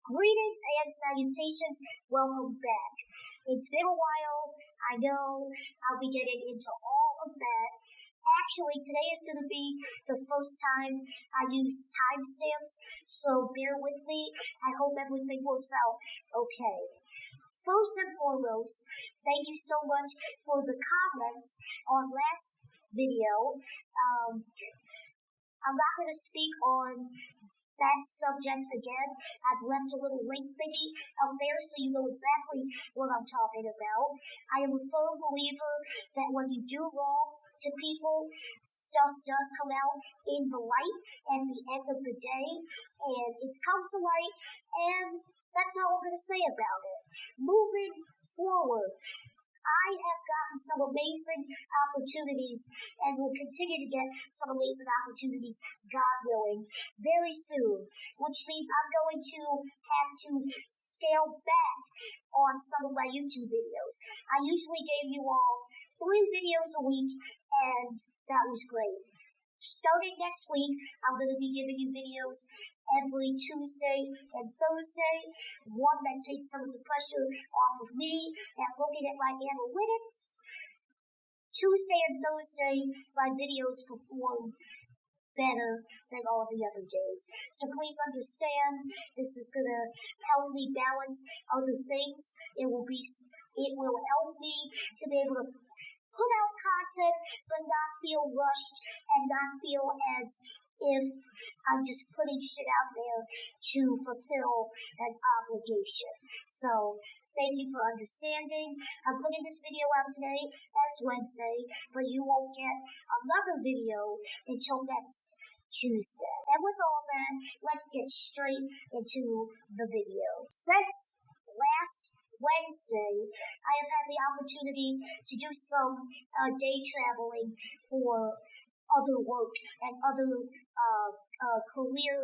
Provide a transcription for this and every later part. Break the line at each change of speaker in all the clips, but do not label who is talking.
Greetings and salutations. Welcome back. It's been a while. I know I'll be getting into all of that. Actually, today is going to be the first time I use timestamps, so bear with me. I hope everything works out okay. First and foremost, thank you so much for the comments on last video. I'm not going to speak on that subject again. I've left a little link thingy out there so you know exactly what I'm talking about. I am a firm believer that when you do wrong to people, stuff does come out in the light at the end of the day, and it's come to light, and that's all I'm going to say about it. Moving forward, I have gotten some amazing opportunities and will continue to get some amazing opportunities, God willing, very soon, which means I'm going to have to scale back on some of my YouTube videos. I usually gave you all 3 videos a week, and that was great. Starting next week, I'm going to be giving you videos every Tuesday and Thursday, one that takes some of the pressure off of me and looking at my analytics. Tuesday and Thursday, my videos perform better than all the other days. So please understand, this is going to help me balance other things. It will help me to be able to put out content but not feel rushed and not feel as if I'm just putting shit out there to fulfill an obligation. So, thank you for understanding. I'm putting this video out today as Wednesday, but you won't get another video until next Tuesday. And with all that, let's get straight into the video. Since last Wednesday, I have had the opportunity to do some day traveling for other work and other career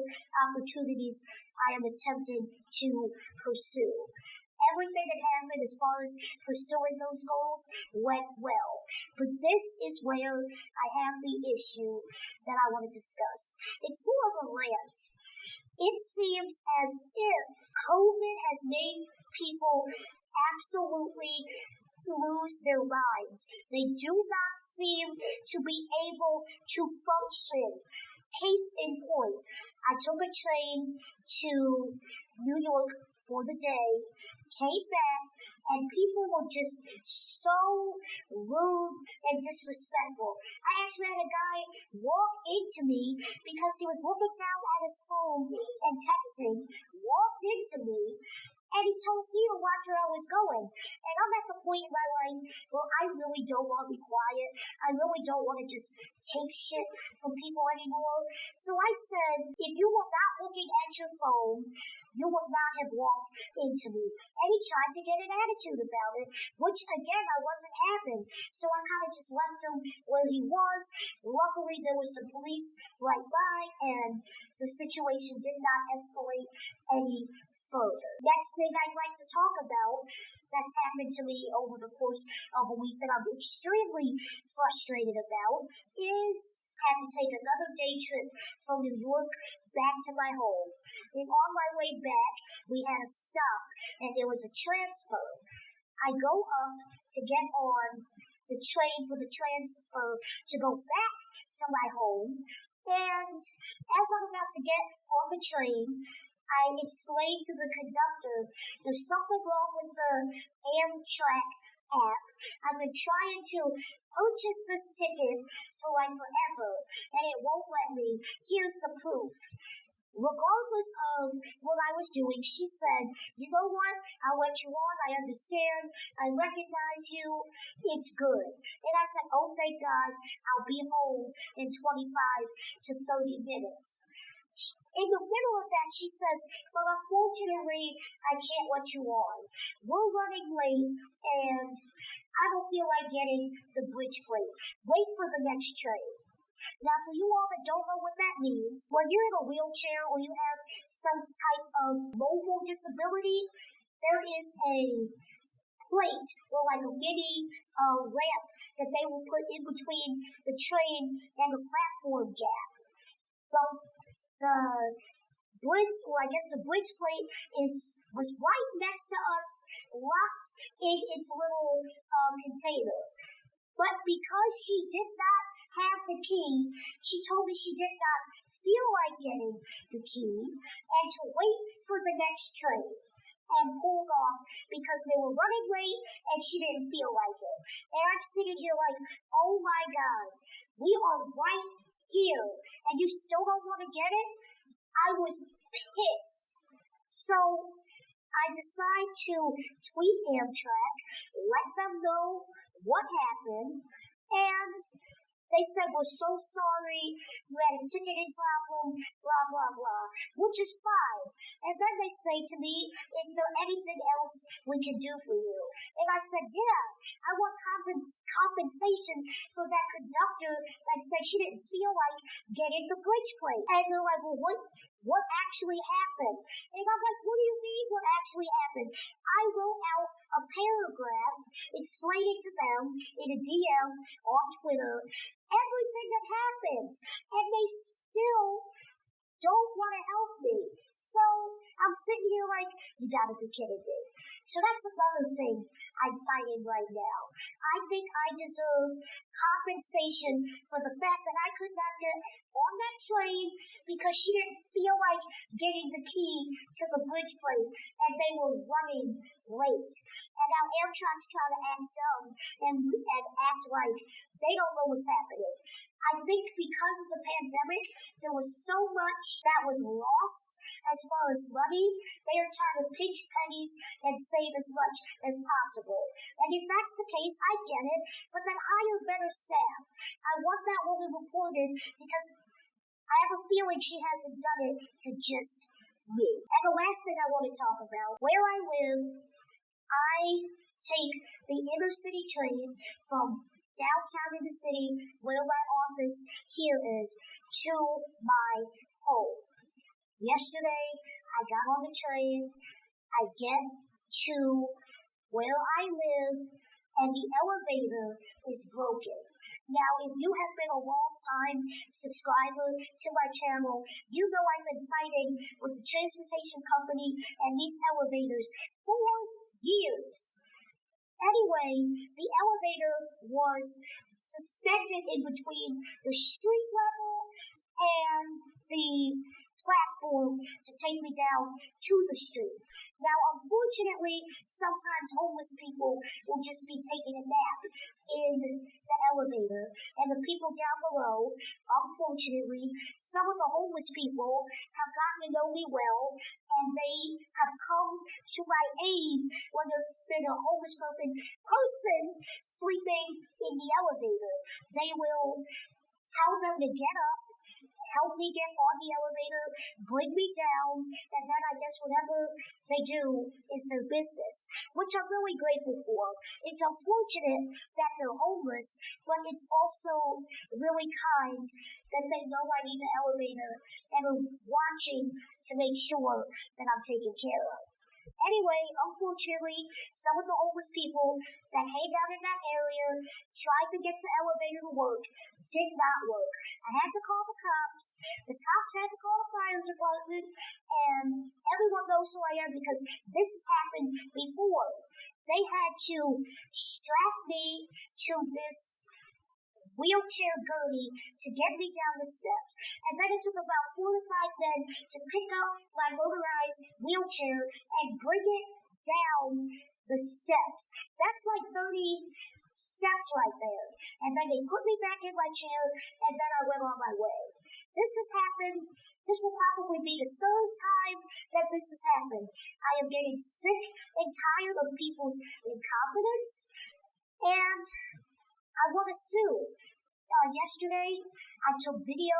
opportunities I am attempting to pursue. Everything that happened as far as pursuing those goals went well. But this is where I have the issue that I want to discuss. It's more of a rant. It seems as if COVID has made people absolutely lose their minds. They do not seem to be able to function. Case in point, I took a train to New York for the day, came back, and people were just so rude and disrespectful. I actually had a guy walk into me because he was looking down at his phone and texting, walked into me, and he told me to watch where I was going. And I'm at the point in my life where I really don't want to be quiet. I really don't want to just take shit from people anymore. So I said, if you were not looking at your phone, you would not have walked into me. And he tried to get an attitude about it, which again, I wasn't having. So I kind of just left him where he was. Luckily, there was some police right by, and the situation did not escalate any further. Next thing I'd like to talk about that's happened to me over the course of a week that I'm extremely frustrated about is having to take another day trip from New York back to my home. And on my way back, we had a stop and there was a transfer. I go up to get on the train for the transfer to go back to my home, and as I'm about to get on the train, I explained to the conductor, there's something wrong with the Amtrak app. I've been trying to purchase this ticket for like forever, and it won't let me. Here's the proof. Regardless of what I was doing, she said, you know what, I'll let you on, I understand, I recognize you, it's good. And I said, oh thank God, I'll be home in 25 to 30 minutes. In the middle of that, she says, but unfortunately, I can't let you on. We're running late, and I don't feel like getting the bridge plate. Wait for the next train. Now, for you all that don't know what that means, when you're in a wheelchair or you have some type of mobile disability, there is a plate or like a mini ramp that they will put in between the train and the platform gap. The the bridge plate was right next to us, locked in its little container. But because she did not have the key, she told me she did not feel like getting the key and to wait for the next train and pulled off because they were running late and she didn't feel like it. And I'm sitting here like, oh my God, we are right here and you still don't want to get it? I was pissed. So I decide to tweet Amtrak, let them know what happened, and they said, we're so sorry, you had a ticketing problem, blah, blah, blah, which is fine. And then they say to me, is there anything else we can do for you? And I said, yeah, I want compensation for that conductor that said she didn't feel like getting the bridge plate. And they're like, well, what actually happened? And I'm like, what do you mean what actually happened? I wrote out a paragraph explaining to them in a DM on Twitter everything that happened, and they still don't want to help me. So I'm sitting here like, you gotta be kidding me. So that's another thing I'm fighting right now. I think I deserve compensation for the fact that I could not get on that train because she didn't feel like getting the key to the bridge plate and they were running late. And now Amtrak's trying to act dumb and act like they don't know what's happening. I think because of the pandemic, there was so much that was lost as far as money. They are trying to pinch pennies and save as much as possible. And if that's the case, I get it, but then hire better staff. I want that woman reported because I have a feeling she hasn't done it to just me. And the last thing I want to talk about, where I live, I take the inner city train from downtown in the city where my office here is to my home. Yesterday, I got on the train, I get to where I live, and the elevator is broken. Now, if you have been a long-time subscriber to my channel, you know I've been fighting with the transportation company and these elevators for years. Anyway, the elevator was suspended in between the street level and the platform to take me down to the street. Now, unfortunately, sometimes homeless people will just be taking a nap in the elevator, and the people down below, unfortunately, some of the homeless people have gotten to know me well, and they have come to my aid when there's been a homeless person sleeping in the elevator. They will tell them to get up, help me get on the elevator, bring me down, and then I guess whatever they do is their business, which I'm really grateful for. It's unfortunate that they're homeless, but it's also really kind that they know I need an elevator and are watching to make sure that I'm taken care of. Anyway, unfortunately, some of the homeless people that hang out in that area tried to get the elevator to work, did not work. I had to call the cops. The cops had to call the fire department, and everyone knows who I am because this has happened before. They had to strap me to this wheelchair gurney to get me down the steps. And then it took about 4 to 5 men to pick up my motorized wheelchair and bring it down the steps. That's like 30 steps right there. And then they put me back in my chair, and then I went on my way. This has happened. This will probably be the 3rd time that this has happened. I am getting sick and tired of people's incompetence, and I want to sue. Yesterday, I took video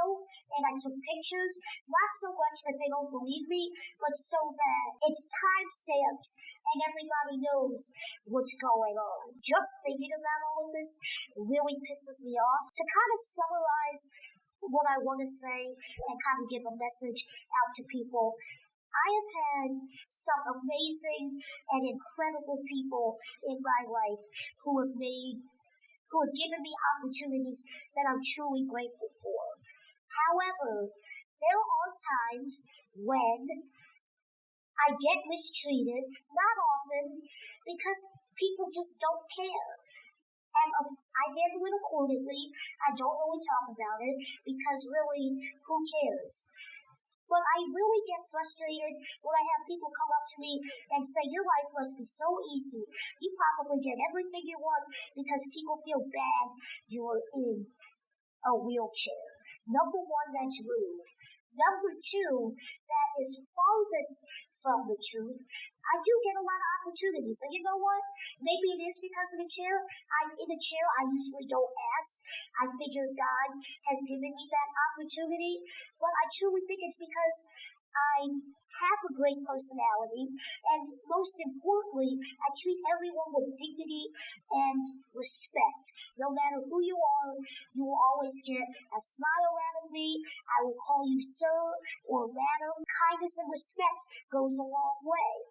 and I took pictures, not so much that they don't believe me, but so that it's time-stamped and everybody knows what's going on. Just thinking about all of this really pisses me off. To kind of summarize what I want to say and kind of give a message out to people, I have had some amazing and incredible people in my life who have given me opportunities that I'm truly grateful for. However, There are times when I get mistreated, not often, because people just don't care. And I handle it accordingly. I don't really talk about it because really, who cares? But I really get frustrated when I have people come up to me and say, your life must be so easy. You probably get everything you want because people feel bad you're in a wheelchair. Number one, that's rude. Number two, that is farthest from the truth. I do get a lot of opportunities. And you know what? Maybe it is because of the chair. I'm in a chair. I usually don't ask. I figure God has given me that opportunity. But I truly think it's because I have a great personality. And most importantly, I treat everyone with dignity and respect. No matter who you are, you will always get a smile out of me. I will call you sir or madam. Kindness and respect goes a long way.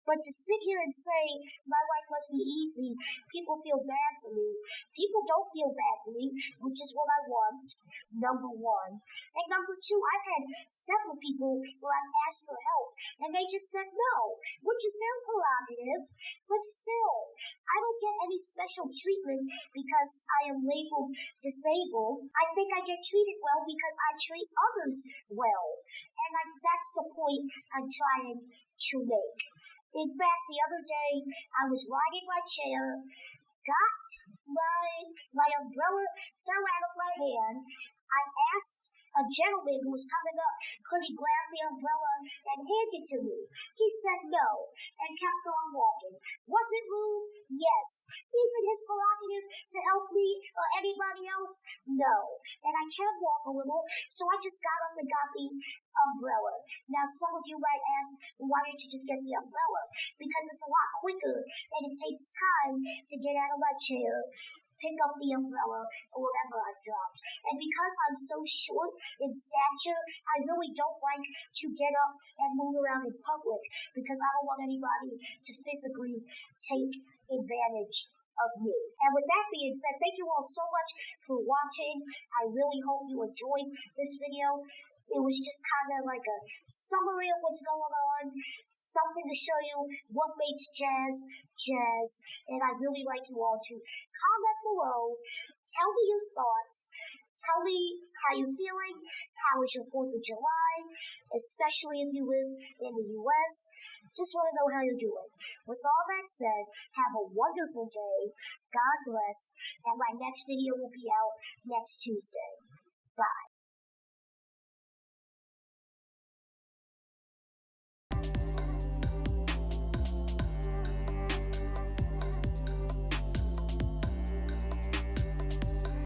But to sit here and say, my life must be easy, people feel bad for me. People don't feel bad for me, which is what I want, number one. And number two, I've had several people where I've asked for help, and they just said no, which is their prerogative. But still, I don't get any special treatment because I am labeled disabled. I think I get treated well because I treat others well. And that's the point I'm trying to make. In fact, the other day, I was riding my chair, got my umbrella fell out of my hand. I asked a gentleman who was coming up, could he grab the umbrella and hand it to me? He said no and kept on walking. Was it rude? Yes. Is it his prerogative to help me or anybody else? No. And I can walk a little, so I just got up and got the umbrella. Now, some of you might ask, well, why didn't you just get the umbrella? Because it's a lot quicker and it takes time to get out of my chair, pick up the umbrella, or whatever I dropped. And because I'm so short in stature, I really don't like to get up and move around in public because I don't want anybody to physically take advantage of me. And with that being said, thank you all so much for watching. I really hope you enjoyed this video. It was just kind of like a summary of what's going on, something to show you what makes jazz jazz, and I'd really like you all to comment below, tell me your thoughts, tell me how you're feeling, how was your 4th of July, especially if you live in the U.S., just want to know how you're doing. With all that said, have a wonderful day, God bless, and my next video will be out next Tuesday. Bye.